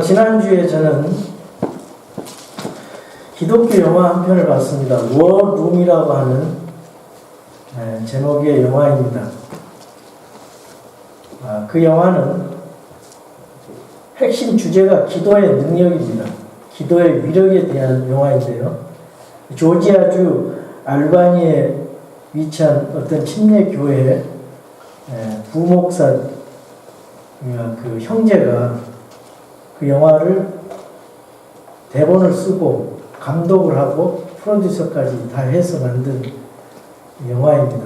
지난주에 저는 기독교 영화 한 편을 봤습니다. 워룸이라고 하는 제목의 영화입니다. 그 영화는 핵심 주제가 기도의 능력입니다. 기도의 위력에 대한 영화인데요. 조지아주 알바니에 위치한 어떤 침례교회 부목사 그 형제가 그 영화를 대본을 쓰고 감독을 하고 프로듀서까지 다 해서 만든 영화입니다.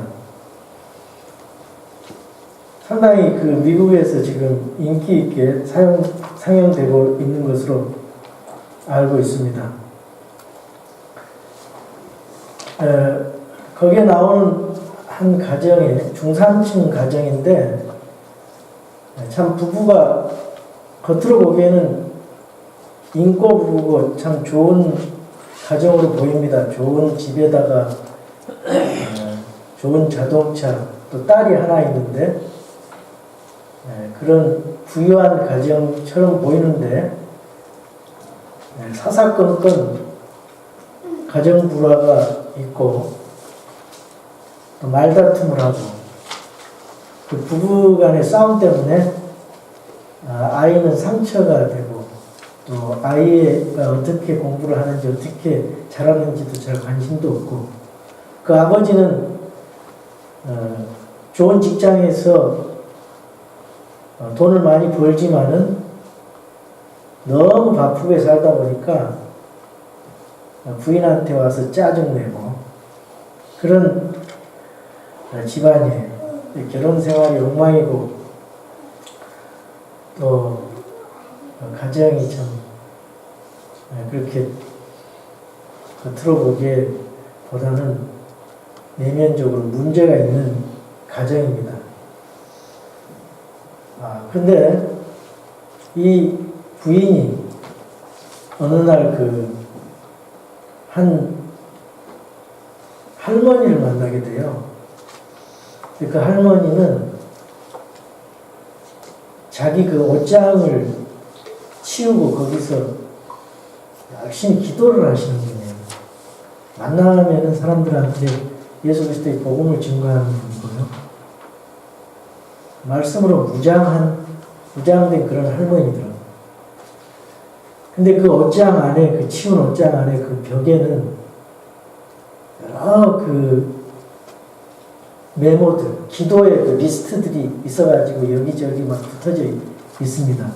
상당히 그 미국에서 지금 인기 있게 상영되고 있는 것으로 알고 있습니다. 거기에 나오는 한 가정이 중산층 가정인데 참 부부가 겉으로 보기에는 인고 부부고 참 좋은 가정으로 보입니다. 좋은 집에다가 좋은 자동차, 또 딸이 하나 있는데 그런 부유한 가정처럼 보이는데 사사건건 가정 불화가 있고 또 말다툼을 하고 그 부부 간의 싸움 때문에 아이는 상처가 되고 또 아이가 어떻게 공부를 하는지 어떻게 자라는지도 잘 관심도 없고 그 아버지는 좋은 직장에서 돈을 많이 벌지만은 너무 바쁘게 살다 보니까 부인한테 와서 짜증내고 그런 집안이에요. 결혼 생활이 엉망이고 또 가정이 참 그렇게 겉으로 보기보다는 내면적으로 문제가 있는 가정입니다. 근데 이 부인이 어느 날 한 할머니를 만나게 돼요. 그 할머니는 자기 그 옷장을 치우고 거기서 열심히 기도를 하시는 분이에요. 만나면은 사람들한테 예수 그리스도의 복음을 증거하는 분이고요. 말씀으로 무장된 그런 할머니더라고요. 근데 그 옷장 안에, 그 치운 옷장 안에 그 벽에는 여러 그 메모들, 기도의 그 리스트들이 있어가지고 여기저기 막 붙어져 있습니다.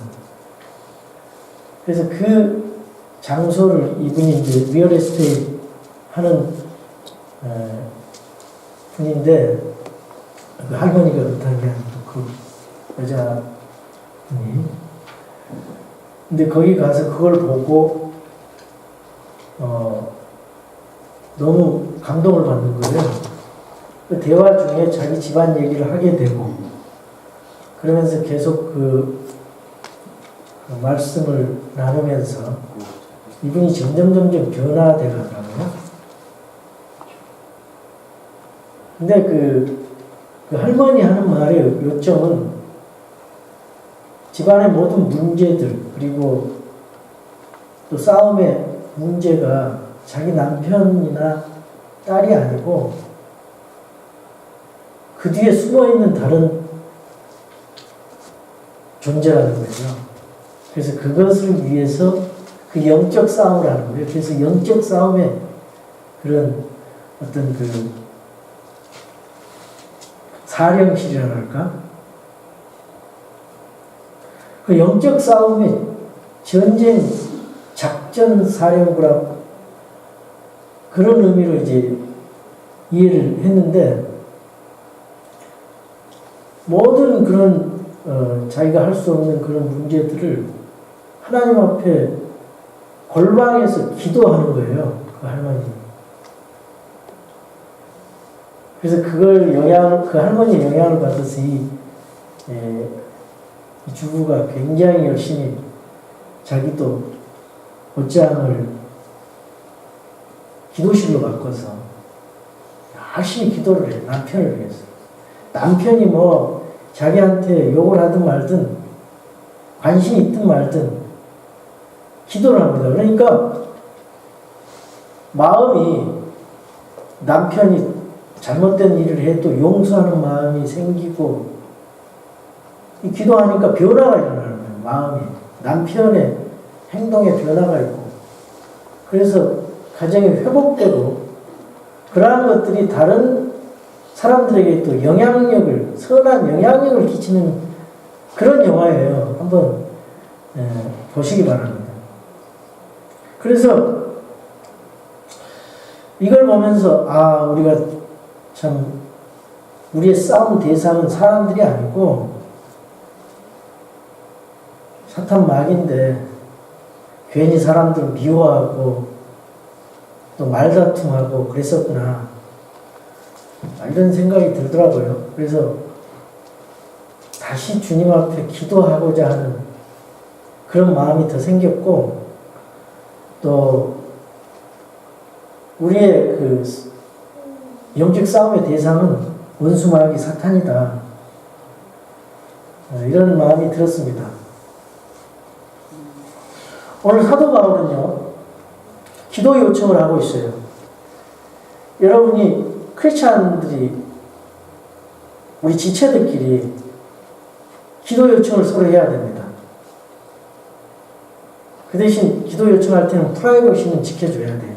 그래서 그 장소를 이분이 이제 리얼 에스테이트 하는 분인데 그 할머니가 그렇다는 게 아니고 그 여자분이 근데 거기 가서 그걸 보고 너무 감동을 받는 거예요. 그 대화 중에 자기 집안 얘기를 하게 되고 그러면서 계속 그 말씀을 나누면서 이분이 점점 변화돼 가더라고요. 근데 그 할머니 하는 말의 요점은 집안의 모든 문제들 그리고 또 싸움의 문제가 자기 남편이나 딸이 아니고 그 뒤에 숨어있는 다른 존재라는 거죠. 그래서 그것을 위해서 그 영적 싸움을 하는 거예요. 그래서 영적 싸움의 그런 어떤 그 사령실이라 할까? 그 영적 싸움의 전쟁 작전 사령부라고 그런 의미로 이제 이해를 했는데 모든 그런 자기가 할 수 없는 그런 문제들을 하나님 앞에 골방에서 기도하는 거예요. 그 할머니. 그래서 그 할머니 영향을 받아서 이 주부가 굉장히 열심히 자기도 옷장을 기도실로 바꿔서 열심히 기도를 해. 남편을 위해서. 남편이 뭐 자기한테 욕을 하든 말든 관심이 있든 말든 기도를 합니다. 그러니까 마음이 남편이 잘못된 일을 해도 용서하는 마음이 생기고 이 기도하니까 변화가 일어나는 거예요. 마음이 남편의 행동에 변화가 있고 그래서 가정이 회복되고 그러한 것들이 다른 사람들에게 또 영향력을 선한 영향력을 끼치는 그런 영화예요. 한번 보시기 바랍니다. 그래서 이걸 보면서 우리가 참 우리의 싸움 대상은 사람들이 아니고 사탄 마귀인데 괜히 사람들 미워하고 또 말다툼하고 그랬었구나 이런 생각이 들더라고요. 그래서 다시 주님 앞에 기도하고자 하는 그런 마음이 더 생겼고 또 우리의 그 영적 싸움의 대상은 원수 마귀 사탄이다 이런 마음이 들었습니다. 오늘 사도 바울은요 기도 요청을 하고 있어요. 여러분이 크리스찬들이 우리 지체들끼리 기도 요청을 서로 해야 됩니다. 그 대신 기도 요청할 때는 프라이버시는 지켜줘야 돼요.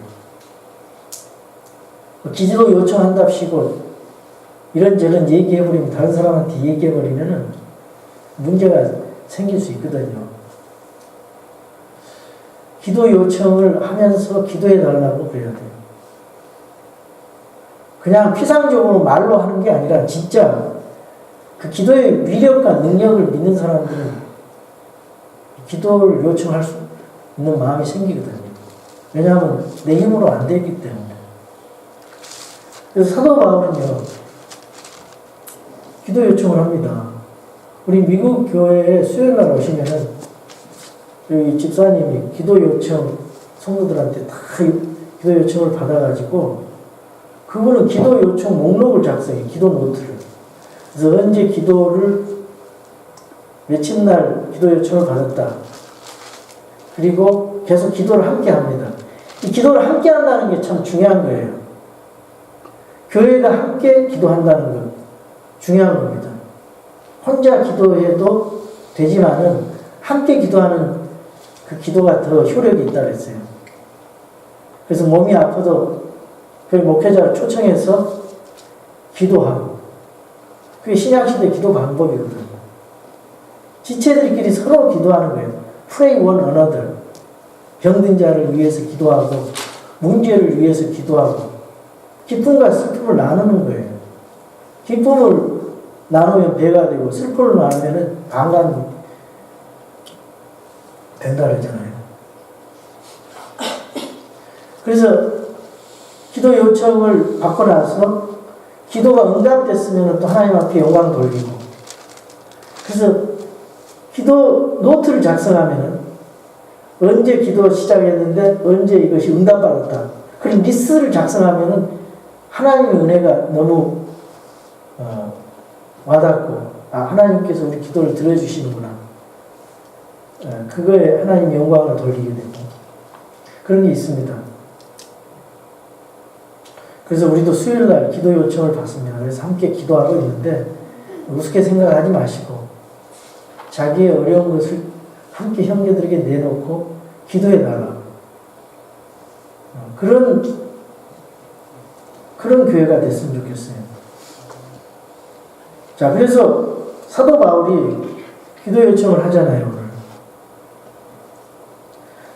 기도 요청한답시고 이런저런 얘기해버리면 다른 사람한테 얘기해버리면 문제가 생길 수 있거든요. 기도 요청을 하면서 기도해달라고 그래야 돼요. 그냥 피상적으로 말로 하는 게 아니라 진짜 그 기도의 위력과 능력을 믿는 사람들은 기도를 요청할 수 있는 마음이 생기거든요. 왜냐하면 내 힘으로 안 되기 때문에. 그래서 사도 바울은요 기도 요청을 합니다. 우리 미국 교회에 수요일날 오시면은 여기 집사님이 기도 요청 성도들한테 다 기도 요청을 받아가지고 그분은 기도 요청 목록을 작성해 기도 노트를. 그래서 언제 기도를 며칠 날 기도 요청을 받았다. 그리고 계속 기도를 함께 합니다. 이 기도를 함께 한다는 게 참 중요한 거예요. 교회가 함께 기도한다는 것 중요한 겁니다. 혼자 기도해도 되지만은 함께 기도하는 그 기도가 더 효력이 있다고 했어요. 그래서 몸이 아파도 교회 목회자를 초청해서 기도하고 그게 신약시대 기도 방법이거든요. 지체들끼리 서로 기도하는 거예요. Pray one another. 병든 자를 위해서 기도하고 문제를 위해서 기도하고 기쁨과 슬픔을 나누는 거예요. 기쁨을 나누면 배가 되고 슬픔을 나누면 반감이 된다 그러잖아요. 그래서 기도 요청을 받고 나서 기도가 응답됐으면 또 하나님 앞에 영광 돌리고 그래서 기도 노트를 작성하면 언제 기도 시작했는데 언제 이것이 응답받았다. 그런 리스트를 작성하면 하나님의 은혜가 너무 와닿고 하나님께서 우리 기도를 들어주시는구나. 그거에 하나님 영광을 돌리게 되고 그런 게 있습니다. 그래서 우리도 수요일날 기도 요청을 받습니다. 그래서 함께 기도하고 있는데 우습게 생각하지 마시고 자기의 어려운 것을 함께 형제들에게 내놓고 기도해 달라고 그런 교회가 됐으면 좋겠어요. 자, 그래서 사도 바울이 기도 요청을 하잖아요, 오늘.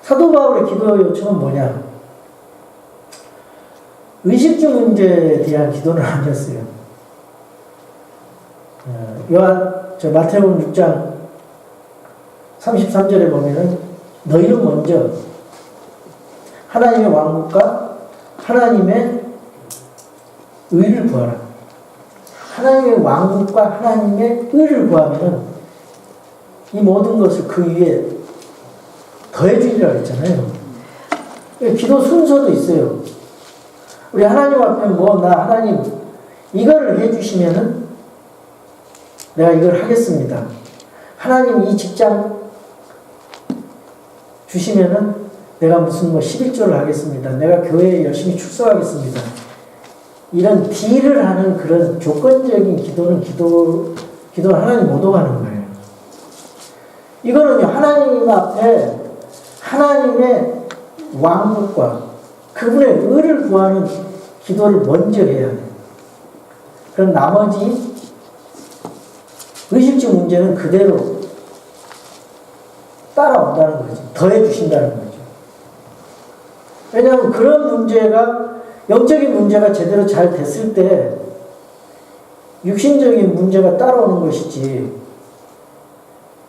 사도 바울의 기도 요청은 뭐냐? 의식주 문제에 대한 기도는 아니었어요. 마태복음 6장 33절에 보면은 너희는 먼저 하나님의 왕국과 하나님의 의를 구하라. 하나님의 왕국과 하나님의 의를 구하면은 이 모든 것을 그 위에 더해주리라고 했잖아요. 기도 순서도 있어요. 우리 하나님 앞에 하나님 이거를 해주시면은 내가 이걸 하겠습니다. 하나님 이 직장 주시면은 내가 무슨 뭐 11조를 하겠습니다. 내가 교회에 열심히 출석하겠습니다. 이런 딜을 하는 그런 조건적인 기도는 하나님 못 오가는 거예요. 이거는요, 하나님 앞에 하나님의 왕국과 그분의 의를 구하는 기도를 먼저 해야 돼요. 그럼 나머지 의식적 문제는 그대로 따라온다는 거죠. 더해 주신다는 거죠. 왜냐하면 그런 문제가, 영적인 문제가 제대로 잘 됐을 때 육신적인 문제가 따라오는 것이지,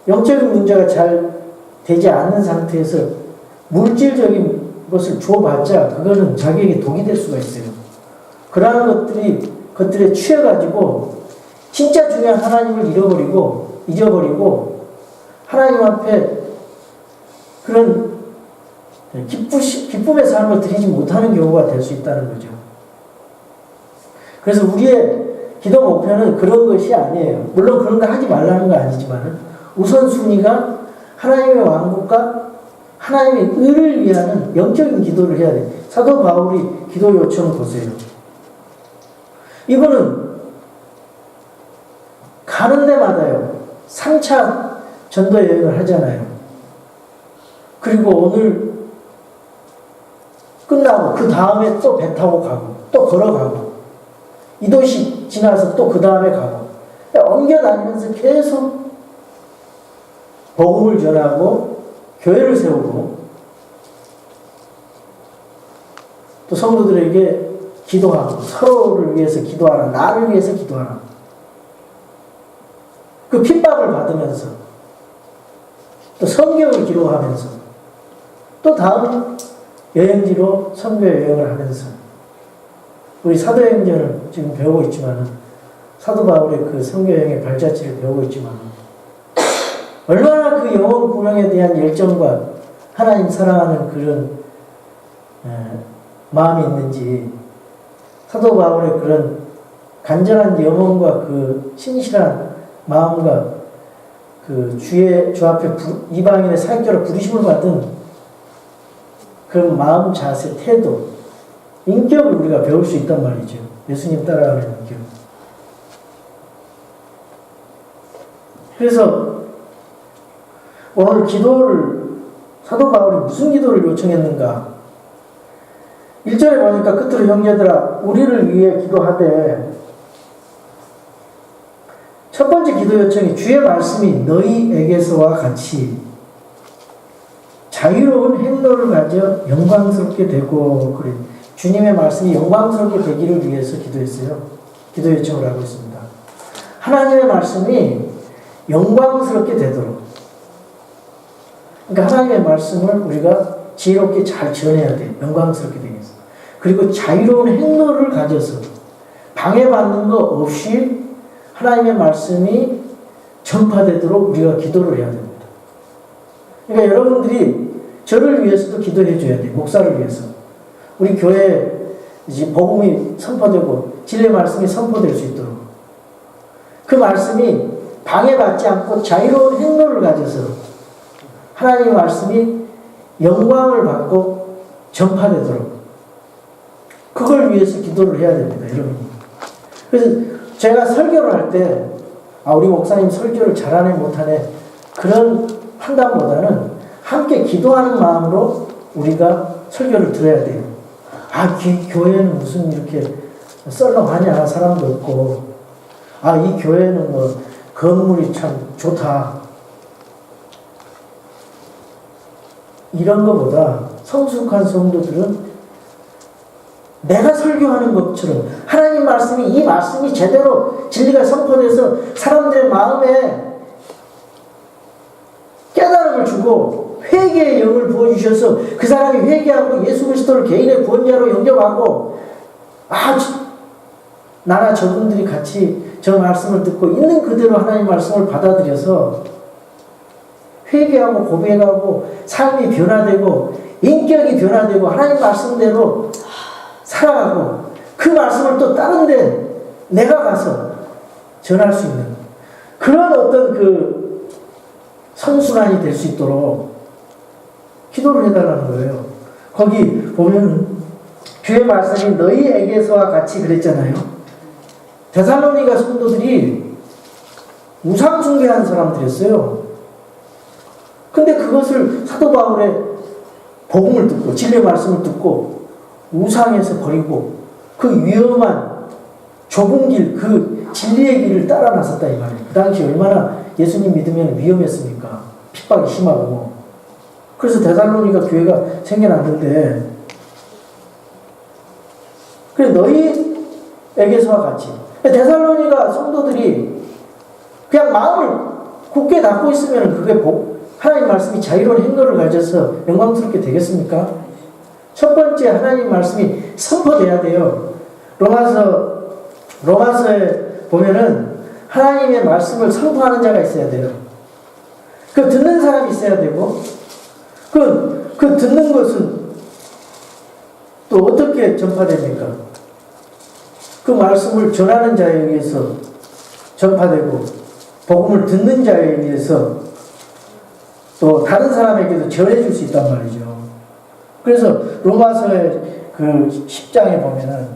영적인 문제가 잘 되지 않는 상태에서 물질적인 것을 줘봤자 그거는 자기에게 독이 될 수가 있어요. 그러한 것들에 취해가지고 진짜 중요한 하나님을 잊어버리고 하나님 앞에 그런 기쁨의 삶을 드리지 못하는 경우가 될 수 있다는 거죠. 그래서 우리의 기도 목표는 그런 것이 아니에요. 물론 그런 거 하지 말라는 거 아니지만 우선순위가 하나님의 왕국과 하나님의 의를 위하는 영적인 기도를 해야 돼요. 사도 바울이 기도 요청을 보세요. 이거는 가는 데마다요, 3차 전도 여행을 하잖아요. 그리고 오늘 끝나고 그 다음에 또 배 타고 가고 또 걸어가고 이 도시 지나서 또 그 다음에 가고 옮겨다니면서 계속 복음을 전하고 교회를 세우고 또 성도들에게 기도하고 서로를 위해서 기도하라, 나를 위해서 기도하라. 그 핍박을 받으면서 또 성경을 기록하면서 또 다음 여행지로 선교 여행을 하면서 우리 사도행전을 지금 배우고 있지만 사도 바울의 그 선교 여행의 발자취를 배우고 있지만 얼마나 그 영혼 구명에 대한 열정과 하나님 사랑하는 그런 마음이 있는지, 사도 바울의 그런 간절한 염원과 그 신실한 마음과 그 주 앞에 이방인의 사역자로 부르심을 받은 그런 마음, 자세, 태도, 인격을 우리가 배울 수 있단 말이죠. 예수님 따라가는 인격. 그래서 오늘 기도를, 사도 바울이 무슨 기도를 요청했는가? 1절에 보니까 끝으로 형제들아 우리를 위해 기도하되, 첫 번째 기도 요청이 주의 말씀이 너희에게서와 같이 자유로운 행로를 가져 영광스럽게 되고, 그래. 주님의 말씀이 영광스럽게 되기를 위해서 기도했어요. 기도 요청을 하고 있습니다. 하나님의 말씀이 영광스럽게 되도록, 그러니까 하나님의 말씀을 우리가 지혜롭게 잘 전해야 돼요. 영광스럽게 되기 위해서. 그리고 자유로운 행로를 가져서 방해받는 거 없이 하나님의 말씀이 전파되도록 우리가 기도를 해야 됩니다. 그러니까 여러분들이 저를 위해서도 기도해 줘야 돼요. 목사를 위해서. 우리 교회에 이제 복음이 선포되고 진리의 말씀이 선포될 수 있도록 그 말씀이 방해받지 않고 자유로운 행로를 가져서 하나님의 말씀이 영광을 받고 전파되도록 그걸 위해서 기도를 해야 됩니다. 여러분. 그래서 제가 설교를 할 때 우리 목사님 설교를 잘하네 못하네 그런 판단보다는 함께 기도하는 마음으로 우리가 설교를 들어야 돼요. 교회는 무슨 이렇게 썰렁하냐, 사람도 없고, 이 교회는 뭐 건물이 참 좋다, 이런 것보다 성숙한 성도들은 내가 설교하는 것처럼 하나님 말씀이, 이 말씀이 제대로 진리가 선포돼서 사람들의 마음에 깨달음을 주고 회개의 영을 부어주셔서 그 사람이 회개하고 예수 그리스도를 개인의 구원자로 영접하고, 나나 저분들이 같이 저 말씀을 듣고 있는 그대로 하나님 말씀을 받아들여서 회개하고 고백하고 삶이 변화되고 인격이 변화되고 하나님 말씀대로 살아가고 그 말씀을 또 다른 데 내가 가서 전할 수 있는 그런 어떤 그 선순환이 될 수 있도록 기도를 해달라는 거예요. 거기 보면 주의 말씀이 너희에게서와 같이 그랬잖아요. 데살로니가 성도들이 우상 숭배하는 사람들이었어요. 근데 그것을 사도 바울의 복음을 듣고 진리의 말씀을 듣고 우상에서 버리고 그 위험한 좁은 길, 그 진리의 길을 따라 나섰다 이 말이에요. 그 당시 얼마나 예수님 믿으면 위험했습니까? 핍박이 심하고. 그래서 데살로니가 교회가 생겨났는데 그래 너희에게서와 같이 데살로니가 성도들이 그냥 마음을 굳게 닫고 있으면 그게 하나님 말씀이 자유로운 행로를 가져서 영광스럽게 되겠습니까? 첫 번째 하나님 말씀이 선포돼야 돼요. 로마서에 보면은 하나님의 말씀을 선포하는 자가 있어야 돼요. 그 듣는 사람이 있어야 되고 그 듣는 것은 또 어떻게 전파됩니까? 그 말씀을 전하는 자에 의해서 전파되고 복음을 듣는 자에 의해서 또 다른 사람에게도 전해줄 수 있단 말이죠. 그래서 로마서의 그 10장에 보면은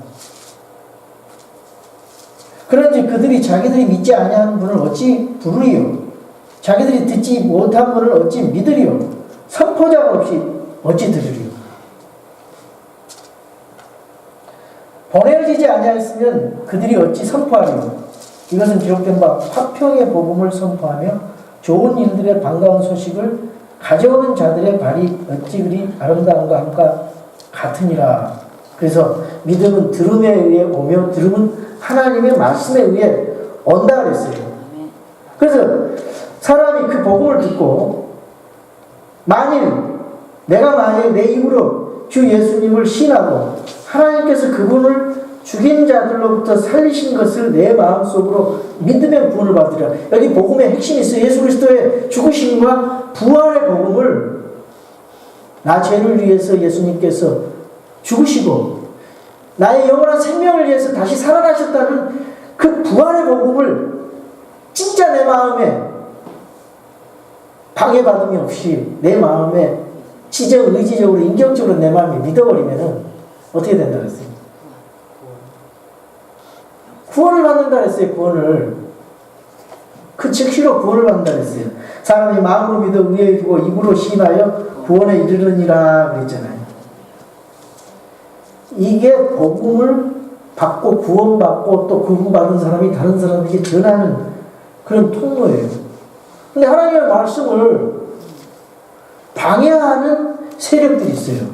그런지 그들이 자기들이 믿지 아니하는 분을 어찌 부르리요? 자기들이 듣지 못한 분을 어찌 믿으리요? 선포자가 없이 어찌 들으리요? 보내지지 아니하였으면 그들이 어찌 선포하리요? 이것은 기록된 바 화평의 복음을 선포하며 좋은 일들의 반가운 소식을 가져오는 자들의 발이 어찌 그리 아름다운가 함과 같으니라. 그래서 믿음은 들음에 의해 오며 들음은 하나님의 말씀에 의해 온다 그랬어요. 그래서 사람이 그 복음을 듣고 내가 만일 내 입으로 주 예수님을 신하고 하나님께서 그분을 죽인 자들로부터 살리신 것을 내 마음속으로 믿으면 구원을 받으리라. 여기 복음의 핵심이 있어요. 예수 그리스도의 죽으심과 부활의 복음을 나 죄를 위해서 예수님께서 죽으시고 나의 영원한 생명을 위해서 다시 살아나셨다는 그 부활의 복음을 진짜 내 마음에 방해받음이 없이 내 마음에 지적, 의지적으로, 인격적으로 내 마음이 믿어버리면 어떻게 된다 그랬어요? 구원을 받는다 그랬어요. 구원을. 그 즉시로 구원을 받는다 그랬어요. 사람이 마음으로 믿어 의에 두고 입으로 시인하여 구원에 이르느니라 그랬잖아요. 이게 복음을 받고 구원받고 또 구원받은 사람이 다른 사람에게 전하는 그런 통로예요. 근데 하나님의 말씀을 방해하는 세력들이 있어요.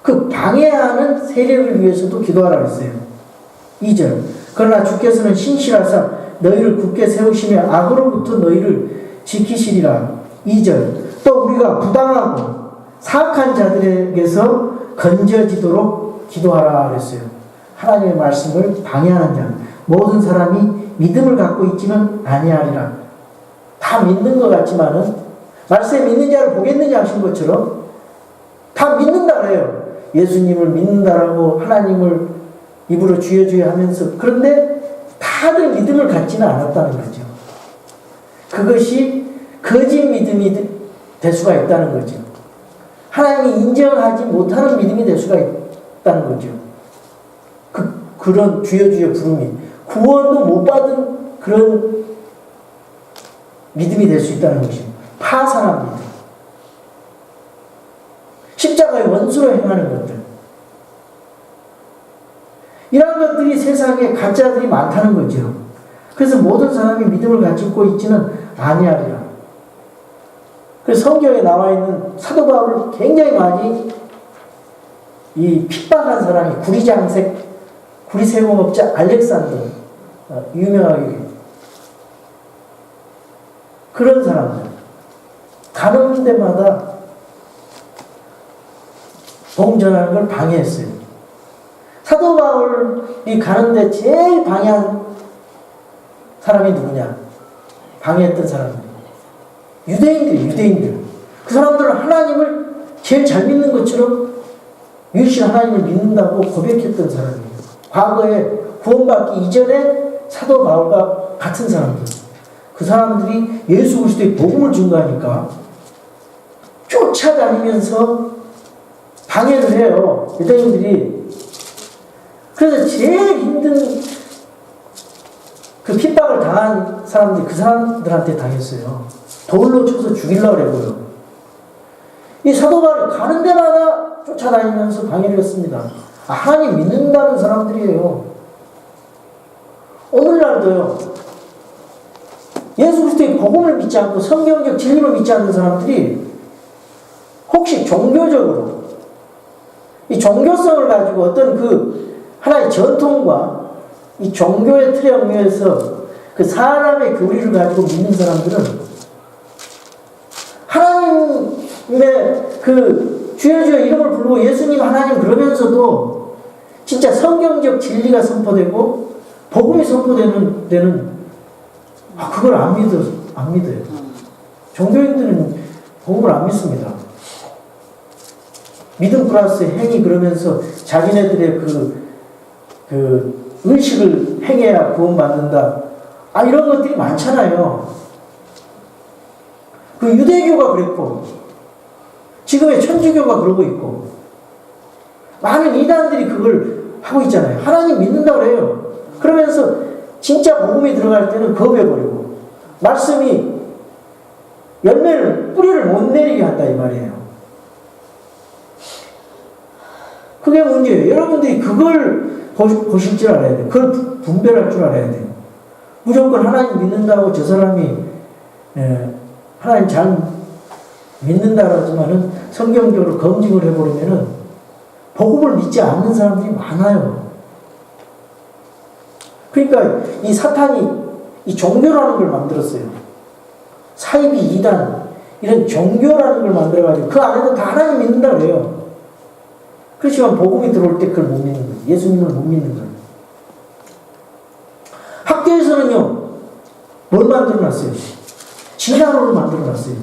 그 방해하는 세력을 위해서도 기도하라고 했어요. 2절 그러나 주께서는 신실하사 너희를 굳게 세우시며 악으로부터 너희를 지키시리라. 2절 또 우리가 부당하고 사악한 자들에게서 건져지도록 기도하라 그랬어요. 하나님의 말씀을 방해하는 자 모든 사람이 믿음을 갖고 있지는 아니하리라. 다 믿는 것 같지만은 말씀에 믿는 자를 보겠느냐 하신 것처럼 다 믿는다 그래요. 예수님을 믿는다라고 하나님을 입으로 주여 주여 하면서 그런데 다들 믿음을 갖지는 않았다는 거죠. 그것이 거짓 믿음이 될 수가 있다는 거죠. 하나님이 인정하지 못하는 믿음이 될 수가 있다는 거죠. 그런 주여 주여 부름이 구원도 못 받은 그런 믿음이 될 수 있다는 것입니다. 파산한 믿음. 십자가의 원수로 행하는 것들. 이런 것들이 세상에 가짜들이 많다는 거죠. 그래서 모든 사람이 믿음을 가지고 있지는 아니하리라. 그래서 성경에 나와 있는 사도 바울을 굉장히 많이 이 핍박한 사람이 구리세공업자 알렉산더, 유명하게 그런 사람들 가는 데마다 복음 전하는 걸 방해했어요. 사도 바울이 가는데 제일 방해한 사람이 누구냐? 방해했던 사람들. 유대인들. 그 사람들은 하나님을 제일 잘 믿는 것처럼 유일신 하나님을 믿는다고 고백했던 사람이에요. 과거에 구원받기 이전에 사도 바울과 같은 사람들. 그 사람들이 예수 그리스도의 복음을 증거하니까 쫓아다니면서 방해를 해요. 유대인들이. 그래서 제일 힘든 그 핍박을 당한 사람들이 그 사람들한테 당했어요. 돌로 쳐서 죽이려고 그러고요. 이 사도 바울이 가는 데마다 쫓아다니면서 방해를 했습니다. 하나님 믿는다는 사람들이에요. 오늘날도요. 예수 그리스도의 복음을 믿지 않고 성경적 진리를 믿지 않는 사람들이 혹시 종교적으로 이 종교성을 가지고 어떤 그 하나의 전통과 이 종교의 틀에 얽매여서 그 사람의 교리를 가지고 믿는 사람들은 하나님의 그 주여 주여 이름을 부르고 예수님 하나님 그러면서도 진짜 성경적 진리가 선포되고 복음이 선포되는 데는 그걸 안 믿어요. 종교인들은 복음을 안 믿습니다. 믿음 플러스 행위 그러면서 자기네들의 그 의식을 행해야 구원받는다. 이런 것들이 많잖아요. 그 유대교가 그랬고, 지금의 천주교가 그러고 있고, 많은 이단들이 그걸 하고 있잖아요. 하나님 믿는다고 그래요. 그러면서 진짜 복음이 들어갈 때는 거부해버리고, 말씀이 열매를, 뿌리를 못 내리게 한다, 이 말이에요. 그게 문제예요. 여러분들이 그걸 보실 줄 알아야 돼요. 그걸 분별할 줄 알아야 돼요. 무조건 하나님 믿는다고 저 사람이 하나님 잘 믿는다라지만은 성경적으로 검증을 해버리면은 복음을 믿지 않는 사람들이 많아요. 그러니까 이 사탄이 이 종교라는 걸 만들었어요. 사이비 이단 이런 종교라는 걸 만들어가지고 그 안에는 다 하나님 믿는다 그래요. 그렇지만 복음이 들어올 때 그걸 못 믿는 거예요. 예수님을 못 믿는 거예요. 학교에서는요, 뭘 만들어놨어요? 진화론을 만들어놨어요.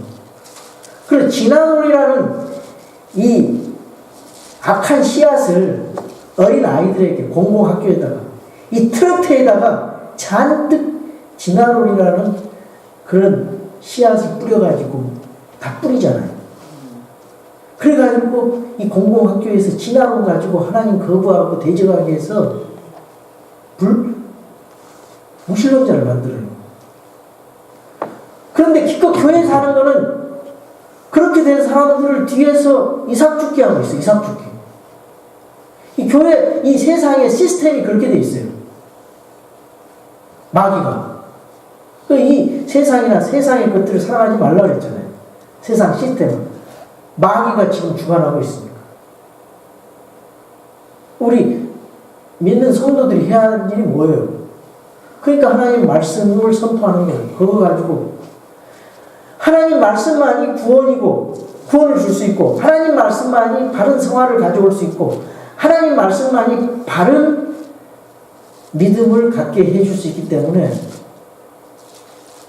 그래서 진화론이라는 이 악한 씨앗을 어린 아이들에게 공공학교에다가 이 트로트에다가 잔뜩 진화론이라는 그런 씨앗을 뿌려가지고 다 뿌리잖아요. 그래가지고 이 공공학교에서 진화론 가지고 하나님 거부하고 대적하기 위해서 무신론자를 만들어요. 그런데 기껏 교회에 사는 거는 그렇게 된 사람들을 뒤에서 이삭죽게 하고 있어요. 이삭죽게. 이 교회, 이 세상의 시스템이 그렇게 돼 있어요. 마귀가. 이 세상이나 세상의 것들을 사랑하지 말라고 했잖아요. 세상 시스템은. 마귀가 지금 주관하고 있습니다. 우리 믿는 성도들이 해야 하는 일이 뭐예요? 그러니까 하나님 말씀을 선포하는 거예요. 그거 가지고 하나님 말씀만이 구원이고 구원을 줄 수 있고 하나님 말씀만이 바른 생활을 가져올 수 있고 하나님 말씀만이 바른 믿음을 갖게 해줄 수 있기 때문에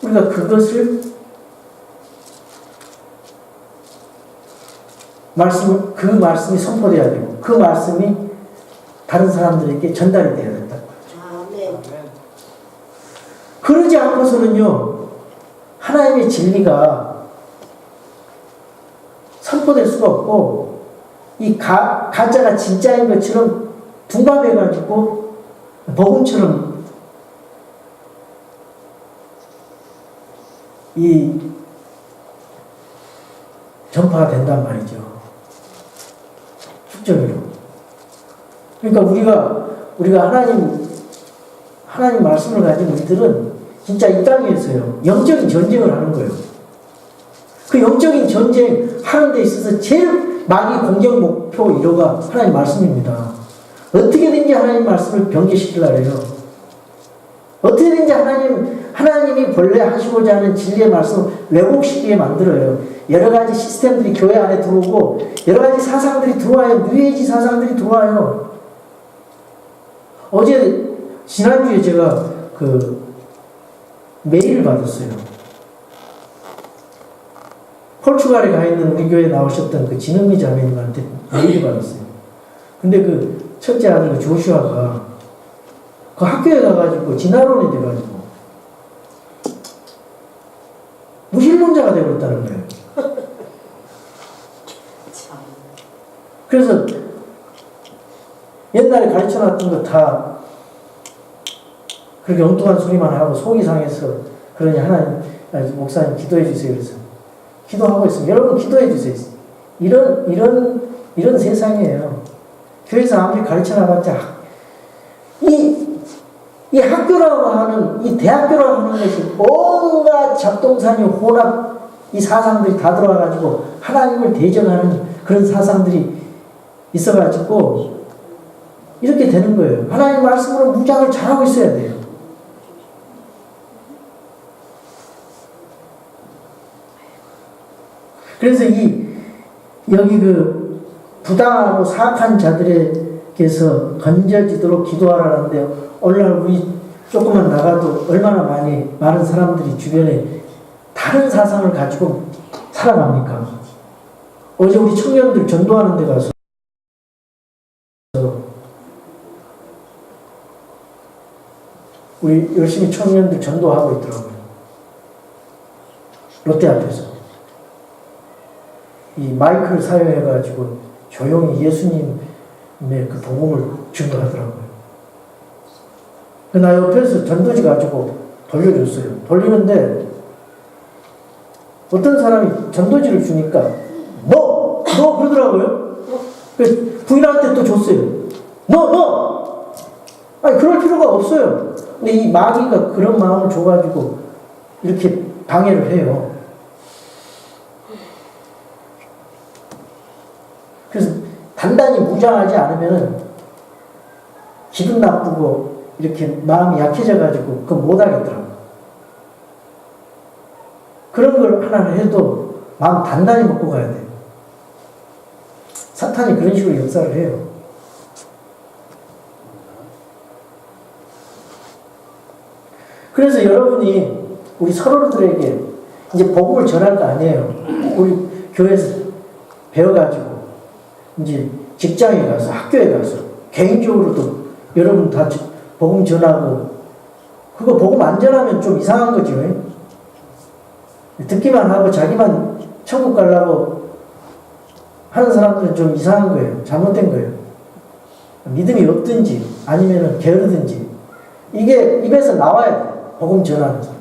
우리가 그것을 그 말씀이 선포돼야 되고 그 말씀이 다른 사람들에게 전달이 돼야 된다고 하죠. 그러지 않고서는요 하나님의 진리가 선포될 수가 없고 이 가짜가 진짜인 것처럼 둔갑해가지고 복음처럼 이 전파가 된단 말이죠. 축적으로. 그러니까 우리가 하나님 말씀을 가진 우리들은 진짜 이 땅에서요 영적인 전쟁을 하는 거예요. 그 영적인 전쟁 하는 데 있어서 제일 마귀 공격 목표 1호가 하나님 말씀입니다. 어떻게든지 하나님 말씀을 변개시키려고 해요. 어떻게든지 하나님이 본래 하시고자 하는 진리의 말씀을 왜곡시키게 만들어요. 여러 가지 시스템들이 교회 안에 들어오고 여러 가지 사상들이 들어와요. 뉴에이지 사상들이 들어와요. 지난주에 제가 메일을 받았어요. 포르투갈에 가 있는 우리 교회에 나오셨던 그 진은미 자매님한테 메일을 받았어요. 근데 그 첫째 아들 그 조슈아가 그 학교에 가가지고 진화론이 돼가지고 무신론자가 되고 있다는 거예요. 그래서 옛날에 가르쳐 놨던 거 다 그렇게 엉뚱한 소리만 하고 속이 상해서 그러니 하나님, 목사님 기도해 주세요. 그래서 기도하고 있습니다. 여러분 기도해 주세요. 이런 세상이에요. 교회에서 아무리 가르쳐 나봤자 이 학교라고 하는, 이 대학교라고 하는 것이 온갖 잡동사니 혼합 이 사상들이 다 들어와가지고 하나님을 대적하는 그런 사상들이 있어가지고 이렇게 되는 거예요. 하나님 말씀으로 무장을 잘하고 있어야 돼요. 그래서 여기 그 부당하고 사악한 자들에게서 건져지도록 기도하라는데 오늘날 우리 조금만 나가도 얼마나 많은 사람들이 주변에 다른 사상을 가지고 살아갑니까? 어제 우리 청년들 전도하는 데 가서 우리 열심히 청년들 전도하고 있더라고요. 롯데 앞에서. 이 마이크를 사용해가지고 조용히 예수님의 그 복음을 증거하더라고요. 나 옆에서 전도지 가지고 돌려줬어요. 돌리는데 어떤 사람이 전도지를 주니까 너 그러더라고요. 그래서 부인한테 또 줬어요. 너 아니 그럴 필요가 없어요. 근데 이 마귀가 그런 마음을 줘가지고 이렇게 방해를 해요. 그래서 단단히 무장하지 않으면은 기분 나쁘고 이렇게 마음이 약해져가지고 그거 못하겠더라고요. 그런 걸 하나는 해도 마음 단단히 먹고 가야 돼요. 사탄이 그런 식으로 역사를 해요. 그래서 여러분이 우리 서로들에게 이제 복음을 전할 거 아니에요. 우리 교회에서 배워가지고 이제 직장에 가서 학교에 가서 개인적으로도 여러분 다 복음 전하고 그거 복음 안 전하면 좀 이상한 거죠. 듣기만 하고 자기만 천국 가려고 하는 사람들은 좀 이상한 거예요. 잘못된 거예요. 믿음이 없든지 아니면 게으르든지 이게 입에서 나와야 돼요. 복음 전하는 사람.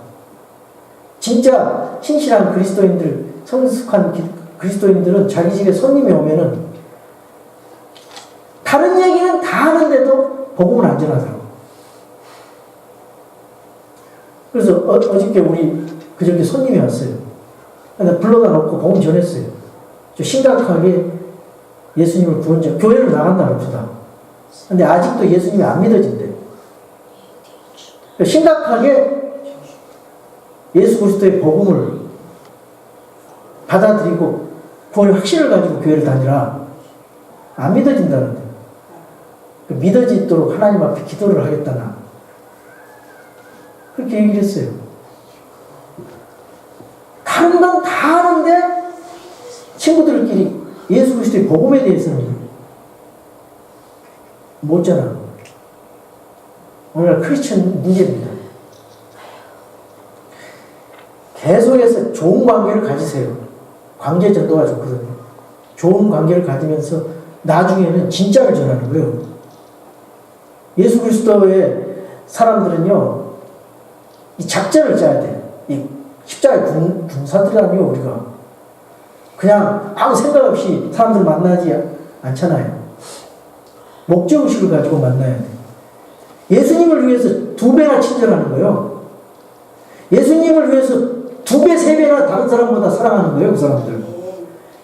진짜 신실한 그리스도인들, 성숙한 그리스도인들은 자기 집에 손님이 오면은 다른 얘기는 다 하는데도 복음을 안 전하더라고. 그래서 어저께 우리 그저께 손님이 왔어요. 근데 불러다 놓고 복음 전했어요. 좀 심각하게 예수님을 구원자, 교회를 나간다 합시다. 근데 아직도 예수님이 안 믿어진대요. 심각하게 예수 그리스도의 복음을 받아들이고 구원의 확신을 가지고 교회를 다니라. 안 믿어진다는데. 믿어지도록 하나님 앞에 기도를 하겠다나. 그렇게 얘기를 했어요. 다른 건 다 하는데 친구들끼리 예수 그리스도의 복음에 대해서는 못 전하는 거예요. 오늘날 크리스천 문제입니다. 계속해서 좋은 관계를 가지세요. 관계 전도가 좋거든요. 좋은 관계를 가지면서 나중에는 진짜를 전하는 거예요. 예수 그리스도의 사람들은요, 이 작전을 짜야 돼요. 이 십자가의 군사들이라니요, 우리가. 그냥 아무 생각 없이 사람들 만나지 않잖아요. 목적의식을 가지고 만나야 돼요. 예수님을 위해서 2배나 친절하는 거예요. 예수님을 위해서 2배, 3배나 다른 사람보다 사랑하는 거예요, 그 사람들.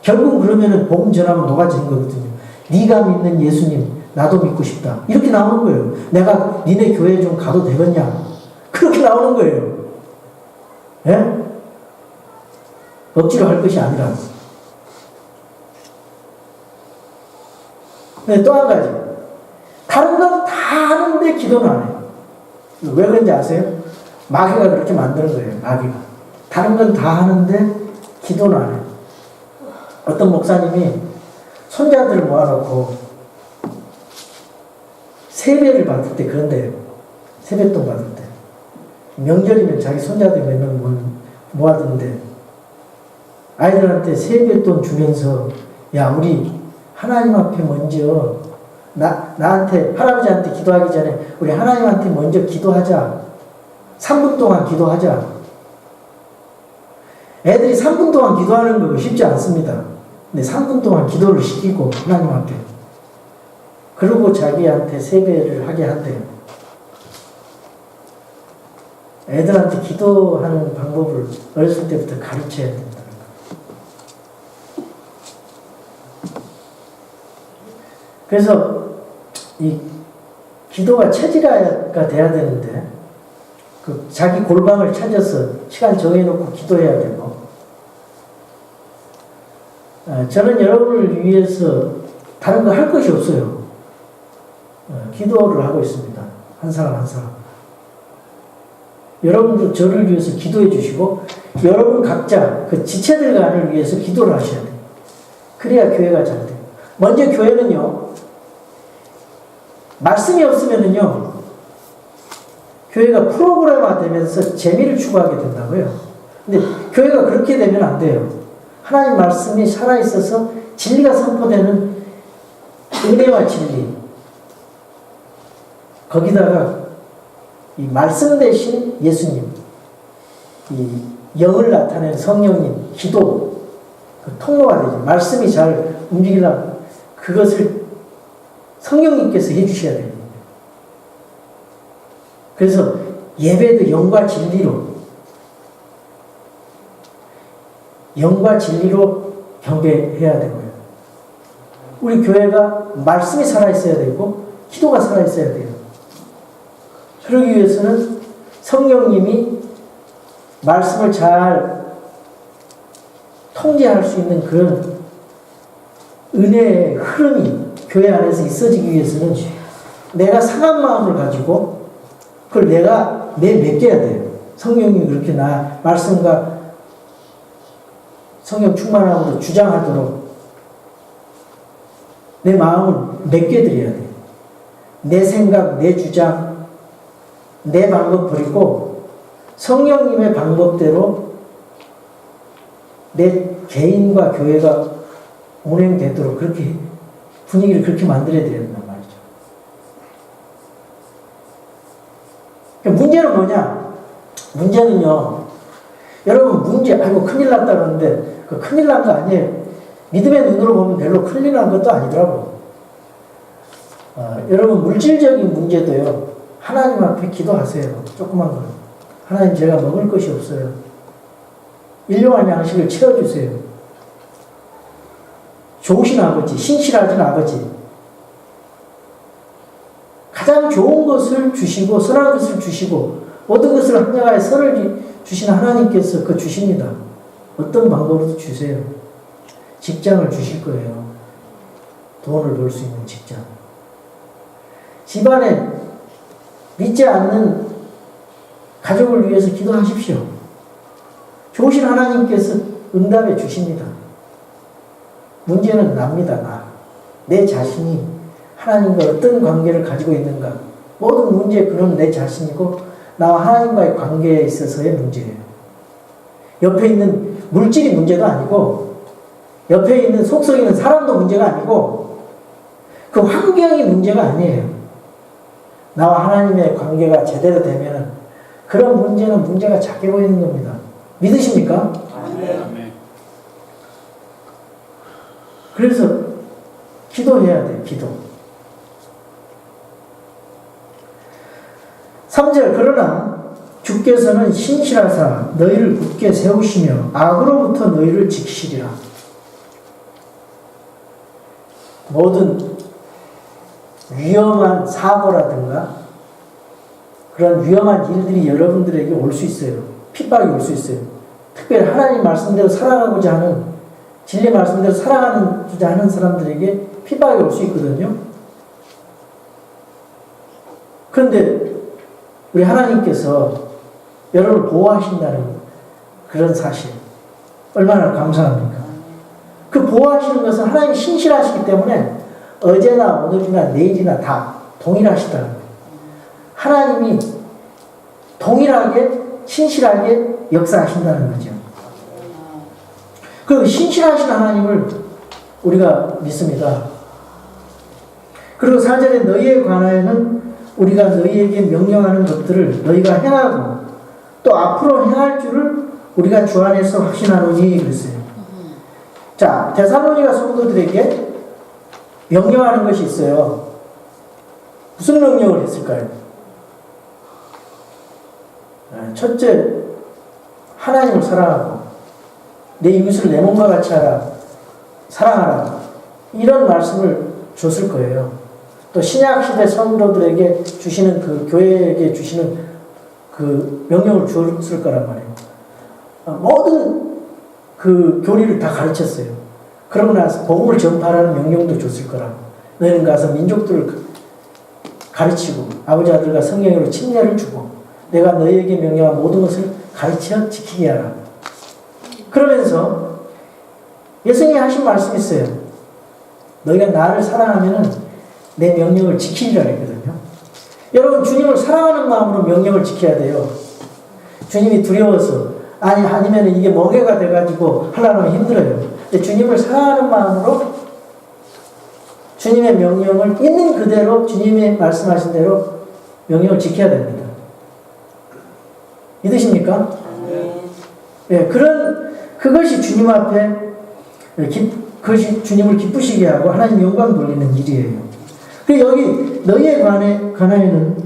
결국 그러면은 복음 전하면 녹아지는 거거든요. 네가 믿는 예수님, 나도 믿고 싶다. 이렇게 나오는 거예요. 내가 니네 교회 좀 가도 되겠냐? 그렇게 나오는 거예요. 예? 억지로 할 것이 아니라. 네, 또 한 가지. 다른 건 다 하는데 기도는 안 해요. 왜 그런지 아세요? 마귀가 그렇게 만드는 거예요. 마귀가. 다른 건 다 하는데 기도는 안 해요. 어떤 목사님이 손자들을 모아놓고 세배를 받을 때 그런데요. 세뱃돈 받을 때. 명절이면 자기 손자들 몇 명 모아두는데 아이들한테 세뱃돈 주면서 야 우리 하나님 앞에 먼저 나한테 할아버지한테 기도하기 전에 우리 하나님한테 먼저 기도하자. 3분 동안 기도하자. 애들이 3분 동안 기도하는 거 쉽지 않습니다. 근데 3분 동안 기도를 시키고 하나님 앞에 그리고 자기한테 세배를 하게 한대요. 애들한테 기도하는 방법을 어렸을 때부터 가르쳐야 된다. 그래서 이 기도가 체질화가 돼야 되는데 그 자기 골방을 찾아서 시간 정해놓고 기도해야 되고 저는 여러분을 위해서 다른 거 할 것이 없어요. 기도를 하고 있습니다. 한 사람 한 사람. 여러분도 저를 위해서 기도해 주시고 여러분 각자 그 지체들 간을 위해서 기도를 하셔야 돼요. 그래야 교회가 잘 돼요. 먼저 교회는요. 말씀이 없으면은요. 교회가 프로그램화 되면서 재미를 추구하게 된다고요. 근데 교회가 그렇게 되면 안 돼요. 하나님 말씀이 살아있어서 진리가 선포되는 은혜와 진리. 거기다가 이 말씀 대신 예수님, 이 영을 나타내는 성령님, 기도, 그 통로가 되죠. 말씀이 잘 움직이려면 그것을 성령님께서 해주셔야 됩니다. 그래서 예배도 영과 진리로 경배해야 되고요. 우리 교회가 말씀이 살아있어야 되고 기도가 살아있어야 돼요. 그러기 위해서는 성령님이 말씀을 잘 통제할 수 있는 그런 은혜의 흐름이 교회 안에서 있어지기 위해서는 내가 상한 마음을 가지고 그걸 내가 맡겨야 돼요. 성령님이 그렇게 나 말씀과 성령 충만하고도 주장하도록 내 마음을 맡겨드려야 돼요. 내 생각, 내 주장, 내 방법 버리고 성령님의 방법대로 내 개인과 교회가 운행되도록 그렇게 분위기를 그렇게 만들어야 된단 말이죠. 그러니까 문제는 뭐냐? 문제는요. 여러분 아이고 큰일 났다 그러는데 그 큰일 난 거 아니에요. 믿음의 눈으로 보면 별로 큰일 난 것도 아니더라고. 여러분 물질적인 문제도요. 하나님 앞에 기도하세요. 조그만 거. 하나님 제가 먹을 것이 없어요. 일용할 양식을 채워주세요. 좋으신 아버지, 신실하신 아버지. 가장 좋은 것을 주시고 선한 것을 주시고 모든 것을 합력하여 선을 주시는 하나님께서 그거 주십니다. 어떤 방법으로도 주세요. 직장을 주실 거예요. 돈을 벌 수 있는 직장. 집안에 믿지 않는 가족을 위해서 기도하십시오. 좋으신 하나님께서 응답해 주십니다. 문제는 납니다. 내 자신이 하나님과 어떤 관계를 가지고 있는가. 모든 문제의 근원은 내 자신이고 나와 하나님과의 관계에 있어서의 문제예요. 옆에 있는 물질이 문제도 아니고 옆에 있는 속속에 있는 사람도 문제가 아니고 그 환경이 문제가 아니에요. 나와 하나님의 관계가 제대로 되면 그런 문제는 문제가 작게 보이는 겁니다. 믿으십니까? 아멘. 그래서 기도해야 돼요. 기도. 3절 그러나 주께서는 신실하사 너희를 굳게 세우시며 악으로부터 너희를 지키시리라. 모든 위험한 사고라든가 그런 위험한 일들이 여러분들에게 올 수 있어요. 핍박이 올 수 있어요. 특별히 하나님 말씀대로 살아가고자 하는 진리 말씀대로 살아가고자 하는 사람들에게 핍박이 올 수 있거든요. 그런데 우리 하나님께서 여러분을 보호하신다는 그런 사실 얼마나 감사합니까? 그 보호하시는 것은 하나님이 신실하시기 때문에 어제나 오늘이나 내일이나 다 동일하시다는 거예요. 하나님이 동일하게 신실하게 역사하신다는 거죠. 그 신실하신 하나님을 우리가 믿습니다. 그리고 4절에 너희에 관하여는 우리가 너희에게 명령하는 것들을 너희가 행하고 또 앞으로 행할 줄을 우리가 주 안에서 확신하노니 그랬어요. 자, 데살로니가 성도들에게 명령하는 것이 있어요. 무슨 명령을 했을까요? 첫째, 하나님을 사랑하고 내 이웃을 내 몸과 같이 하라, 사랑하라, 이런 말씀을 줬을 거예요. 또 신약시대 성도들에게 주시는 그 교회에게 주시는 그 명령을 줬을 거란 말이에요. 모든 그 교리를 다 가르쳤어요. 그러고 나서 복음을 전파하라는 명령도 줬을 거라고. 너희는 가서 민족들을 가르치고 아버지 아들과 성령으로 침례를 주고 내가 너희에게 명령한 모든 것을 가르쳐 지키게 하라. 그러면서 예수님이 하신 말씀이 있어요. 너희가 나를 사랑하면 내 명령을 지키리라 했거든요. 여러분, 주님을 사랑하는 마음으로 명령을 지켜야 돼요. 주님이 두려워서 아니면 이게 멍해가 돼가지고 하려면 힘들어요. 근데 주님을 사랑하는 마음으로 주님의 명령을 있는 그대로 주님이 말씀하신 대로 명령을 지켜야 됩니다. 믿으십니까? 네, 그것이 주님 앞에 그것이 주님을 기쁘시게 하고 하나님 영광 돌리는 일이에요. 그리고 여기 너희에 관하여는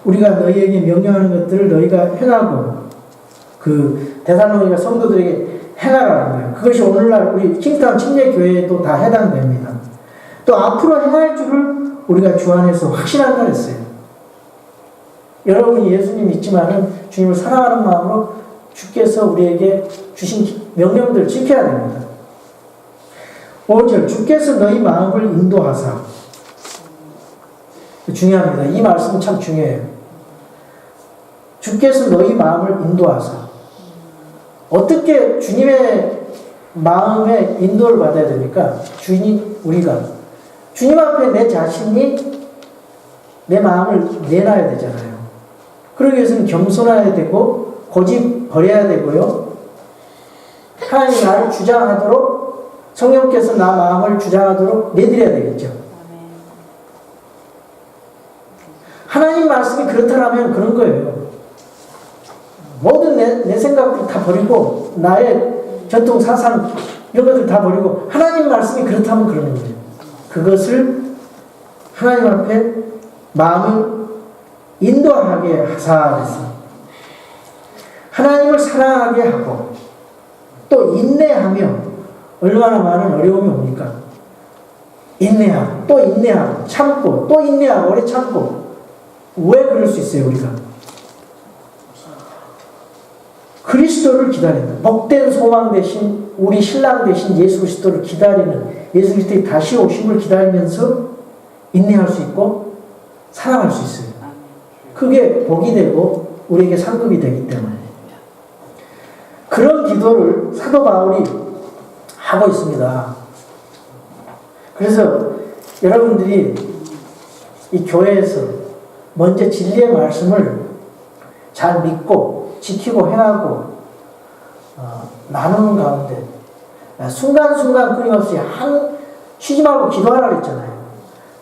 우리가 너희에게 명령하는 것들을 너희가 행하고 그 데살로니가 성도들에게 행하라는 거예요. 그것이 오늘날 우리 킹스타운 침례교회에도 다 해당됩니다. 또 앞으로 행할 줄을 우리가 주 안에서 확신한다 했어요. 여러분이 예수님 믿지만은 주님을 사랑하는 마음으로 주께서 우리에게 주신 명령들을 지켜야 됩니다. 5절 주께서 너희 마음을 인도하사. 중요합니다. 이 말씀은 참 중요해요. 주께서 너희 마음을 인도하사. 어떻게 주님의 마음에 인도를 받아야 됩니까? 우리가 주님 앞에 내 자신이 내 마음을 내놔야 되잖아요. 그러기 위해서는 겸손해야 되고 고집 버려야 되고요. 하나님이 나를 주장하도록 성령께서 나 마음을 주장하도록 내드려야 되겠죠. 하나님 말씀이 그렇다면 그런 거예요. 모든 내 생각들 다 버리고 나의 전통 사상 이런 것들 다 버리고 하나님 말씀이 그렇다면 그러는 거예요. 그것을 하나님 앞에 마음을 인도하게 하사 그랬어요. 하나님을 사랑하게 하고 또 인내하며 얼마나 많은 어려움이 옵니까? 인내하고 또 인내하고 참고 또 인내하고 오래 참고. 왜 그럴 수 있어요? 우리가 그리스도를 기다린다. 복된 소망 대신 우리 신랑 대신 예수 그리스도를 기다리는 예수 그리스도의 다시 오심을 기다리면서 인내할 수 있고 사랑할 수 있어요. 그게 복이 되고 우리에게 상급이 되기 때문에 그런 기도를 사도 바울이 하고 있습니다. 그래서 여러분들이 이 교회에서 먼저 진리의 말씀을 잘 믿고 지키고 행하고 나누는 가운데 순간순간 끊임없이 쉬지 말고 기도하라 그랬잖아요.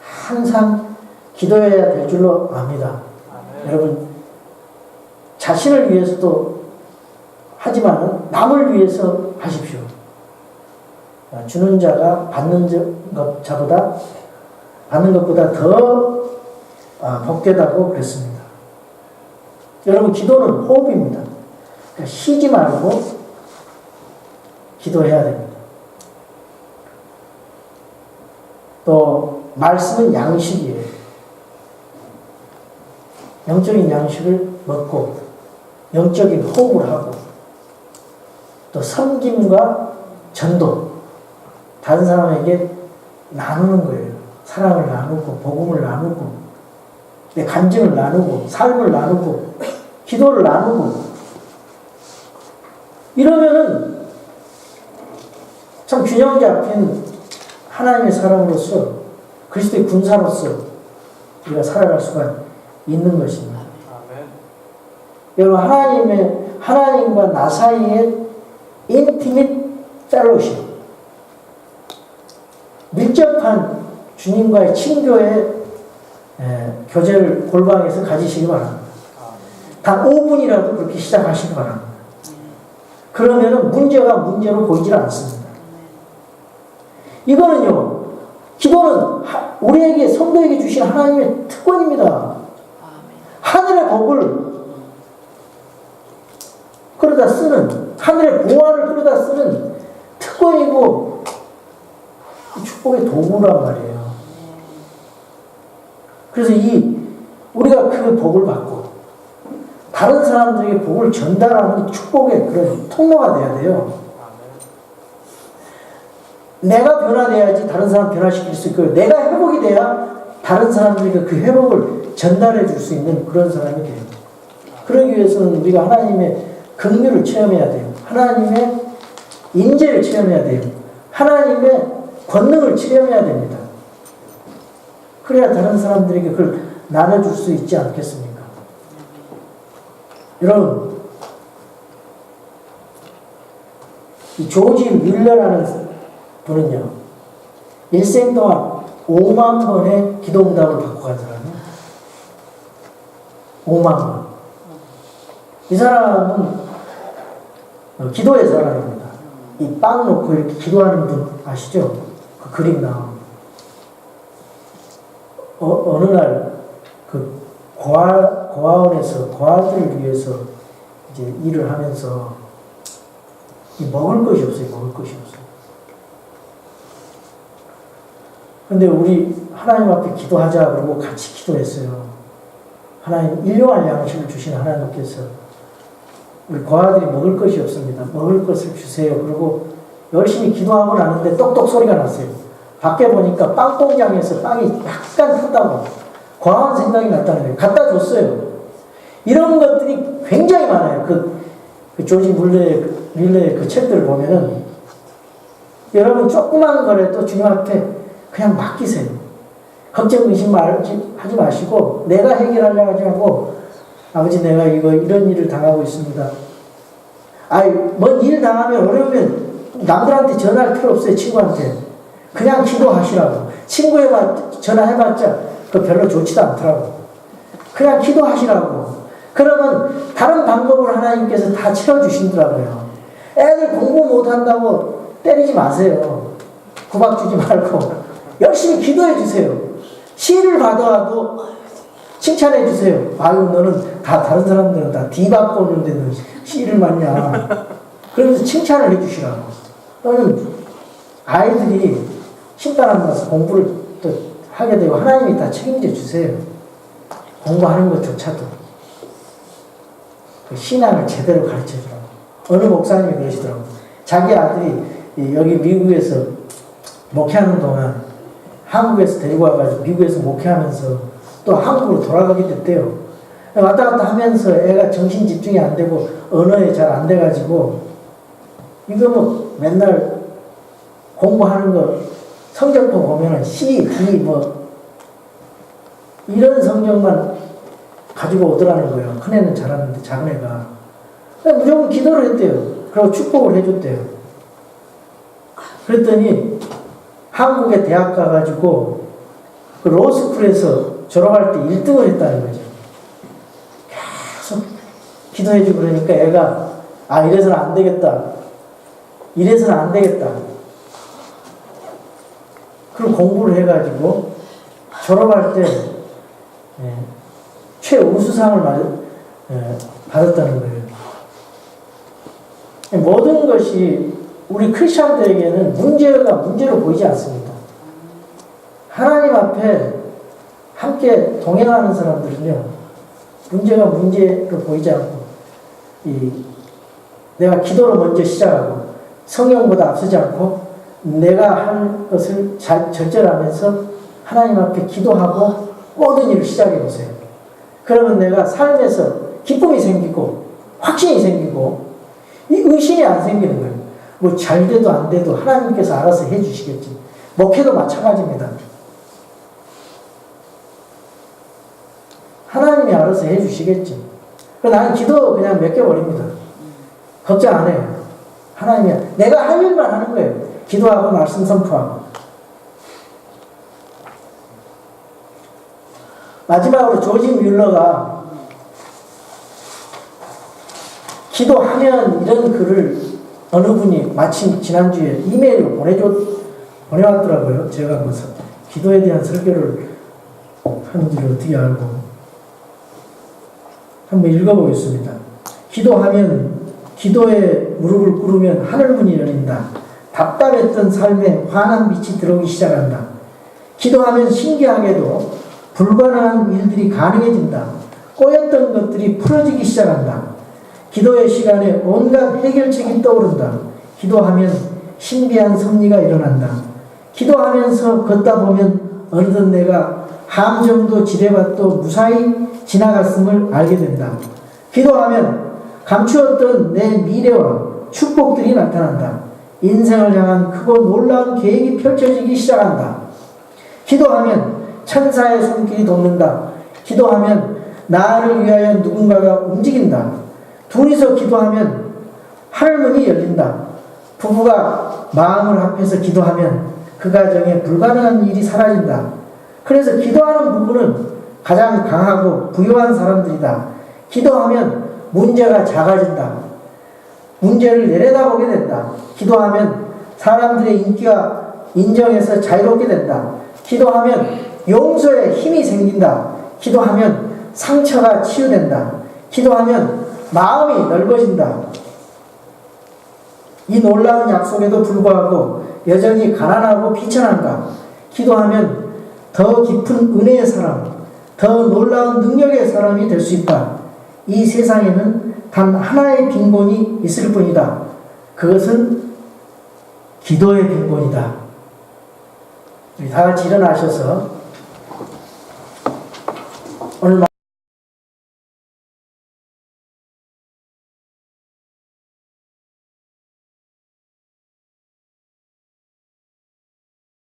항상 기도해야 될 줄로 압니다. 여러분 자신을 위해서도 하지만 남을 위해서 하십시오. 주는 자가 받는 것보다 더 복되다고 그랬습니다. 여러분 기도는 호흡입니다. 그러니까 쉬지 말고 기도해야 됩니다. 또 말씀은 양식이에요. 영적인 양식을 먹고 영적인 호흡을 하고 또 섬김과 전도 다른 사람에게 나누는 거예요. 사랑을 나누고 복음을 나누고 내 간증을 나누고 삶을 나누고 기도를 나누고 이러면은 참 균형 잡힌 하나님의 사람으로서 그리스도의 군사로서 우리가 살아갈 수가 있는 것입니다. 여러분 하나님과 나 사이의 인티밋 펠로십 밀접한 주님과의 친교의 교제를 골방에서 가지시기 바랍니다. 단 5분이라도 그렇게 시작하시기 바랍니다. 그러면은 문제가 문제로 보이질 않습니다. 이거는요, 기도는 우리에게, 성도에게 주신 하나님의 특권입니다. 하늘의 복을 끌어다 쓰는, 하늘의 보화를 끌어다 쓰는 특권이고 축복의 도구란 말이에요. 그래서 우리가 그 복을 받고 다른 사람들에게 복을 전달하는 축복의 그런 통로가 돼야 돼요. 내가 변화돼야지 다른 사람 변화시킬 수 있고, 내가 회복이 돼야 다른 사람들에게 그 회복을 전달해 줄 수 있는 그런 사람이 돼요. 그러기 위해서는 우리가 하나님의 긍휼을 체험해야 돼요. 하나님의 인재를 체험해야 돼요. 하나님의 권능을 체험해야 됩니다. 그래야 다른 사람들에게 그걸 나눠줄 수 있지 않겠습니까? 여러분, 이 조지 뮬러라는 분은요, 일생 동안 5만 번의 기도응답을 받고 간 사람이에요. 5만 번. 이 사람은 기도의 사람입니다. 이 빵 놓고 이렇게 기도하는 분 아시죠? 그 그림 나옵니다. 어느 날 그 고아원에서 고아들을 위해서 이제 일을 하면서 먹을 것이 없어요. 먹을 것이 없어요. 근데 우리 하나님 앞에 기도하자 그러고 같이 기도했어요. 하나님, 일용할 양식을 주신 하나님께서 우리 고아들이 먹을 것이 없습니다. 먹을 것을 주세요. 그리고 열심히 기도하고 나는데 똑똑 소리가 났어요. 밖에 보니까 빵 공장에서 빵이 약간 탔다고 과한 생각이 났다는 거예요. 갖다 줬어요. 이런 것들이 굉장히 많아요. 그 조지 뮬러의 그 책들을 보면은 여러분 조그만 거라도 주님 앞에 그냥 맡기세요. 걱정 의심 하지 마시고 내가 해결하려고 하지 말고 아버지 내가 이런 일을 당하고 있습니다. 뭔 일 당하면 어려우면 남들한테 전화할 필요 없어요. 친구한테. 그냥 기도하시라고. 친구에 전화해봤자 그 별로 좋지도 않더라고. 그냥 기도하시라고. 그러면 다른 방법으로 하나님께서 다 채워주시더라고요. 애들 공부 못한다고 때리지 마세요. 구박 주지 말고 열심히 기도해 주세요. 시를 받아도 칭찬해 주세요. 너는 다른 사람들은 다 뒤받고 오는데 너 시를 맞냐. 그러면서 칭찬을 해 주시라고. 너는 아이들이 신발 안 나서 공부를 또 하게 되고 하나님이 다 책임져 주세요. 공부하는 것조차도. 그 신앙을 제대로 가르쳐 주라고. 어느 목사님이 그러시더라고요. 자기 아들이 여기 미국에서 목회하는 동안 한국에서 데리고 와가지고 미국에서 목회하면서 또 한국으로 돌아가게 됐대요. 왔다 갔다 하면서 애가 정신 집중이 안 되고 언어에 잘 안 돼가지고 이거 맨날 공부하는 거 성적표 보면은 C, D 이런 성적만 가지고 오더라는 거예요. 큰애는 잘하는데 작은 애가. 무조건 기도를 했대요. 그리고 축복을 해줬대요. 그랬더니 한국에 대학 가가지고 그 로스쿨에서 졸업할 때 1등을 했다는 거죠. 계속 기도해주고 그러니까 애가 이래서는 안 되겠다. 이래서는 안 되겠다. 그리고 공부를 해가지고 졸업할 때 최우수상을 받았다는 거예요. 모든 것이 우리 크리스천들에게는 문제가 문제로 보이지 않습니다. 하나님 앞에 함께 동행하는 사람들은요, 문제가 문제로 보이지 않고, 내가 기도로 먼저 시작하고, 성령보다 앞서지 않고, 내가 할 것을 잘 절절하면서 하나님 앞에 기도하고 모든 일을 시작해 보세요. 그러면 내가 삶에서 기쁨이 생기고, 확신이 생기고, 이 의심이 안 생기는 거예요. 잘 돼도 안 돼도 하나님께서 알아서 해주시겠지. 목회도 마찬가지입니다. 하나님이 알아서 해주시겠지. 나는 기도 그냥 맡겨버립니다. 걱정 안 해요. 하나님이 내가 할 일만 하는 거예요. 기도하고 말씀 선포하고. 마지막으로 조지 뮬러가 기도하면 이런 글을 어느 분이 마침 지난주에 이메일로 보내왔더라고요. 제가 무슨 기도에 대한 설교를 하는지를 어떻게 알고. 한번 읽어보겠습니다. 기도하면, 기도에 무릎을 꿇으면 하늘문이 열린다. 답답했던 삶에 환한 빛이 들어오기 시작한다. 기도하면 신기하게도 불가능한 일들이 가능해진다. 꼬였던 것들이 풀어지기 시작한다. 기도의 시간에 온갖 해결책이 떠오른다. 기도하면 신비한 섭리가 일어난다. 기도하면서 걷다 보면 어느덧 내가 함정도 지뢰밭도 무사히 지나갔음을 알게 된다. 기도하면 감추었던 내 미래와 축복들이 나타난다. 인생을 향한 크고 놀라운 계획이 펼쳐지기 시작한다. 기도하면 천사의 손길이 돋는다. 기도하면 나를 위하여 누군가가 움직인다. 둘이서 기도하면 하늘문이 열린다. 부부가 마음을 합해서 기도하면 그 가정에 불가능한 일이 사라진다. 그래서 기도하는 부부는 가장 강하고 부유한 사람들이다. 기도하면 문제가 작아진다. 문제를 내려다보게 된다. 기도하면 사람들의 인기가 인정해서 자유롭게 된다. 기도하면 용서에 힘이 생긴다. 기도하면 상처가 치유된다. 기도하면 마음이 넓어진다. 이 놀라운 약속에도 불구하고 여전히 가난하고 비천한가? 기도하면 더 깊은 은혜의 사람, 더 놀라운 능력의 사람이 될 수 있다. 이 세상에는 단 하나의 빈곤이 있을 뿐이다. 그것은 기도의 빈곤이다. 우리 다 같이 일어나셔서 오늘